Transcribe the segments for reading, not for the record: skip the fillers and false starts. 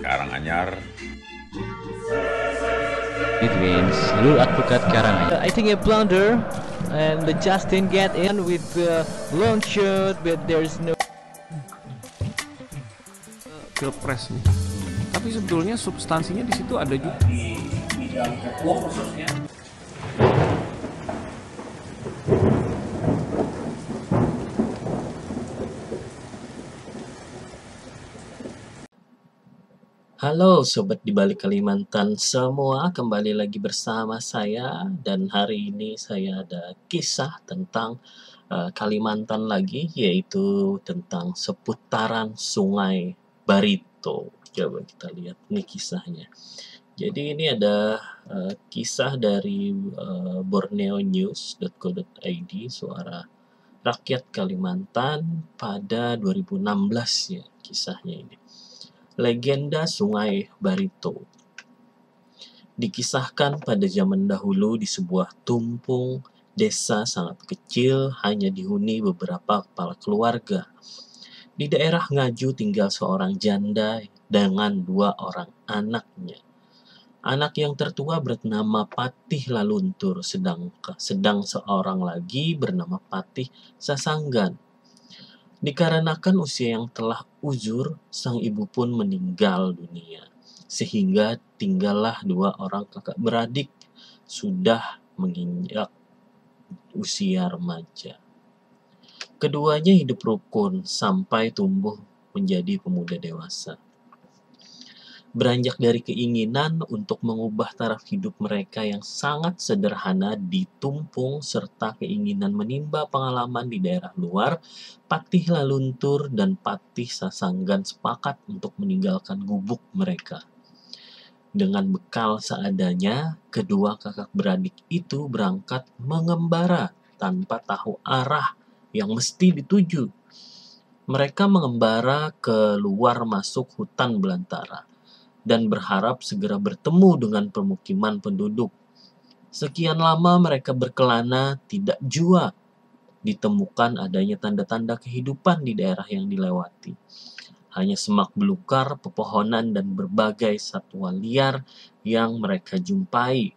Karanganyar. It means Lul Advokat Karanganyar. I think a blunder, and the Justin get in with the long shot, but there's no pilpres nih. Tapi sebetulnya substansinya di situ ada juga. Halo Sobat di Balik Kalimantan semua, kembali lagi bersama saya, dan hari ini saya ada kisah tentang Kalimantan lagi, yaitu tentang seputaran Sungai Barito. Coba kita lihat nih kisahnya. Jadi ini ada kisah dari borneonews.co.id, suara rakyat Kalimantan pada 2016 ya kisahnya ini. Legenda Sungai Barito. Dikisahkan pada zaman dahulu di sebuah tumpung desa sangat kecil, hanya dihuni beberapa kepala keluarga. Di daerah Ngaju tinggal seorang janda dengan 2 orang anaknya. Anak yang tertua bernama Patih Laluntur, sedang seorang lagi bernama Patih Sasanggan. Dikarenakan usia yang telah uzur, sang ibu pun meninggal dunia, sehingga tinggallah 2 orang kakak beradik sudah menginjak usia remaja. Keduanya hidup rukun sampai tumbuh menjadi pemuda dewasa. Beranjak dari keinginan untuk mengubah taraf hidup mereka yang sangat sederhana di tumpung, serta keinginan menimba pengalaman di daerah luar, Patih Laluntur dan Patih Sasanggan sepakat untuk meninggalkan gubuk mereka. Dengan bekal seadanya, kedua kakak beradik itu berangkat mengembara tanpa tahu arah yang mesti dituju. Mereka mengembara ke luar masuk hutan belantara dan berharap segera bertemu dengan permukiman penduduk. Sekian lama mereka berkelana, tidak jua ditemukan adanya tanda-tanda kehidupan di daerah yang dilewati. Hanya semak belukar, pepohonan, dan berbagai satwa liar yang mereka jumpai.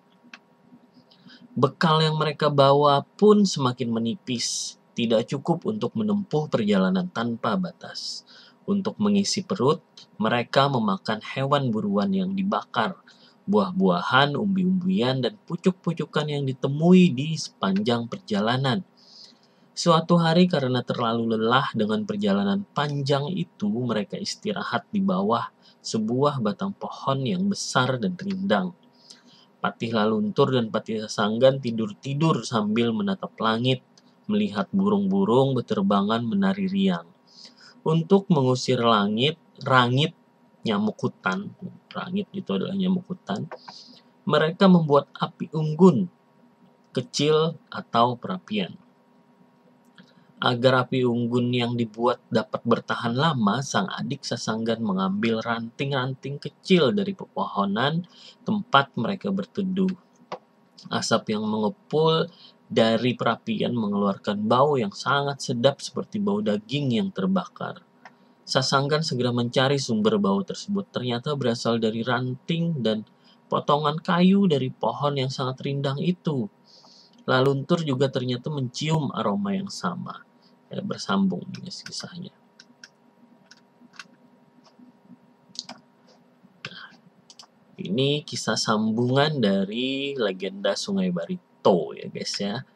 Bekal yang mereka bawa pun semakin menipis, tidak cukup untuk menempuh perjalanan tanpa batas. Untuk mengisi perut, mereka memakan hewan buruan yang dibakar, buah-buahan, umbi-umbian, dan pucuk-pucukan yang ditemui di sepanjang perjalanan. Suatu hari karena terlalu lelah dengan perjalanan panjang itu, mereka istirahat di bawah sebuah batang pohon yang besar dan rindang. Patih Laluntur dan Patih Sasanggan tidur-tidur sambil menatap langit, melihat burung-burung berterbangan menari riang. Untuk mengusir rangit nyamuk hutan, rangit itu adalah nyamuk hutan, mereka membuat api unggun kecil atau perapian. Agar api unggun yang dibuat dapat bertahan lama, sang adik Sasanggan mengambil ranting-ranting kecil dari pepohonan tempat mereka berteduh. Asap yang mengepul dari perapian mengeluarkan bau yang sangat sedap seperti bau daging yang terbakar. Sasanggan segera mencari sumber bau tersebut. Ternyata berasal dari ranting dan potongan kayu dari pohon yang sangat rindang itu. Laluntur juga ternyata mencium aroma yang sama. Bersambung dengan kisahnya. Nah, ini kisah sambungan dari legenda Sungai Barito ya guys ya.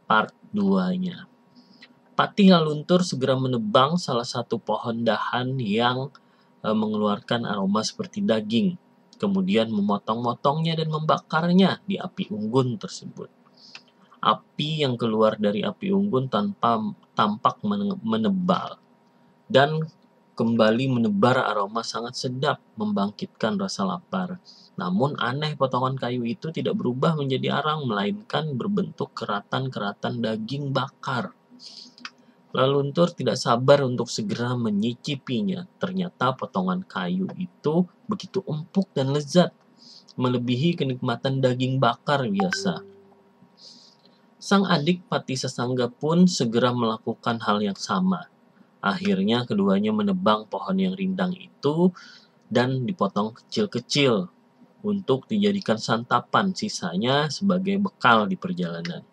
Part 2-nya. Patih Laluntur segera menebang salah satu pohon dahan yang mengeluarkan aroma seperti daging. Kemudian memotong-motongnya dan membakarnya di api unggun tersebut. Api yang keluar dari api unggun tampak menebal. Dan kembali menebar aroma sangat sedap, membangkitkan rasa lapar. Namun aneh, potongan kayu itu tidak berubah menjadi arang, melainkan berbentuk keratan-keratan daging bakar. Laluntur tidak sabar untuk segera menyicipinya. Ternyata potongan kayu itu begitu empuk dan lezat, melebihi kenikmatan daging bakar biasa. Sang adik Pati Sasangga pun segera melakukan hal yang sama. Akhirnya keduanya menebang pohon yang rindang itu dan dipotong kecil-kecil untuk dijadikan santapan, sisanya sebagai bekal di perjalanan.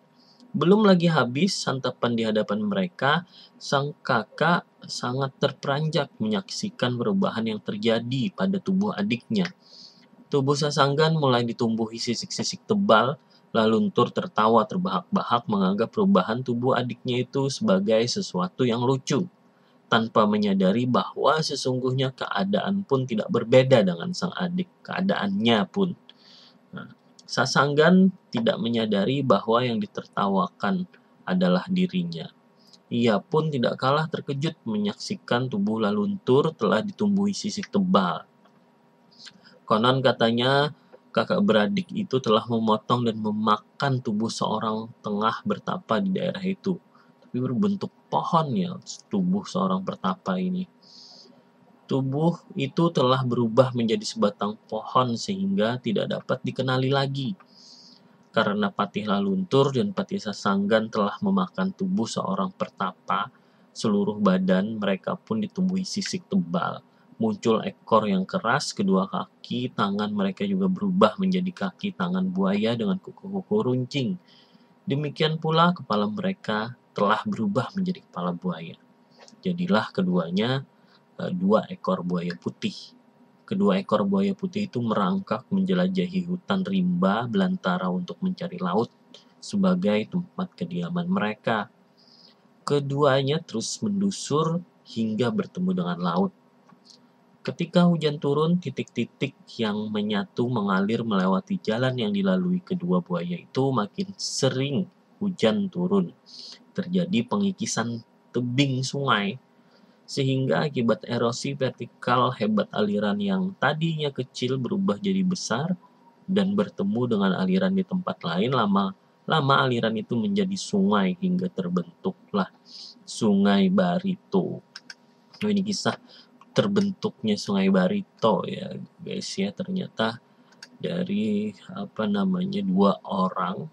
Belum lagi habis santapan di hadapan mereka, sang kakak sangat terperanjat menyaksikan perubahan yang terjadi pada tubuh adiknya. Tubuh Sasanggan mulai ditumbuhi sisik-sisik tebal. Laluntur tertawa terbahak-bahak menganggap perubahan tubuh adiknya itu sebagai sesuatu yang lucu, tanpa menyadari bahwa sesungguhnya keadaan pun tidak berbeda dengan sang adik, keadaannya pun. Nah, Sasanggan tidak menyadari bahwa yang ditertawakan adalah dirinya. Ia pun tidak kalah terkejut menyaksikan tubuh Laluntur telah ditumbuhi sisik tebal. Konon katanya kakak beradik itu telah memotong dan memakan tubuh seorang tengah bertapa di daerah itu. Tapi berbentuk pohon ya tubuh seorang pertapa ini. Tubuh itu telah berubah menjadi sebatang pohon sehingga tidak dapat dikenali lagi. Karena Patih Laluntur dan Patih Sasanggan telah memakan tubuh seorang pertapa, seluruh badan mereka pun ditumbuhi sisik tebal. Muncul ekor yang keras, kedua kaki, tangan mereka juga berubah menjadi kaki tangan buaya dengan kuku-kuku runcing. Demikian pula kepala mereka telah berubah menjadi kepala buaya. Jadilah keduanya 2 ekor buaya putih. Kedua ekor buaya putih itu merangkak menjelajahi hutan rimba belantara untuk mencari laut sebagai tempat kediaman mereka. Keduanya terus mendusur hingga bertemu dengan laut. Ketika hujan turun, titik-titik yang menyatu mengalir melewati jalan yang dilalui kedua buaya itu makin sering hujan turun. Terjadi pengikisan tebing sungai, sehingga akibat erosi vertikal hebat aliran yang tadinya kecil berubah jadi besar dan bertemu dengan aliran di tempat lain. Lama aliran itu menjadi sungai hingga terbentuklah Sungai Barito. Nah, ini kisah terbentuknya Sungai Barito ya guys ya, ternyata dari 2 orang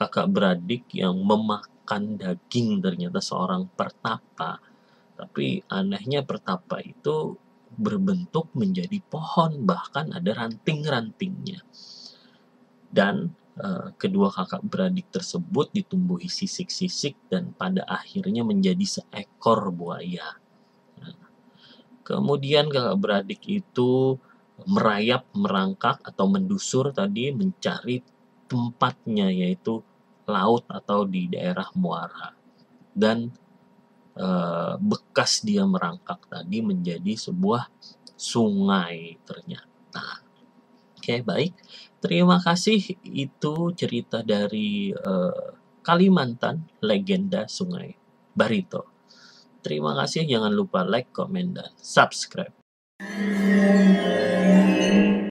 kakak beradik yang memakan daging ternyata seorang pertapa. Tapi anehnya pertapa itu berbentuk menjadi pohon, bahkan ada ranting-rantingnya. Dan kedua kakak beradik tersebut ditumbuhi sisik-sisik dan pada akhirnya menjadi seekor buaya. Kemudian kakak beradik itu merayap, merangkak atau mendusur tadi mencari tempatnya, yaitu laut atau di daerah muara. Dan bekas dia merangkak tadi menjadi sebuah sungai ternyata. Oke, baik. Terima kasih, itu cerita dari Kalimantan, legenda Sungai Barito. Terima kasih, jangan lupa like, komen, dan subscribe.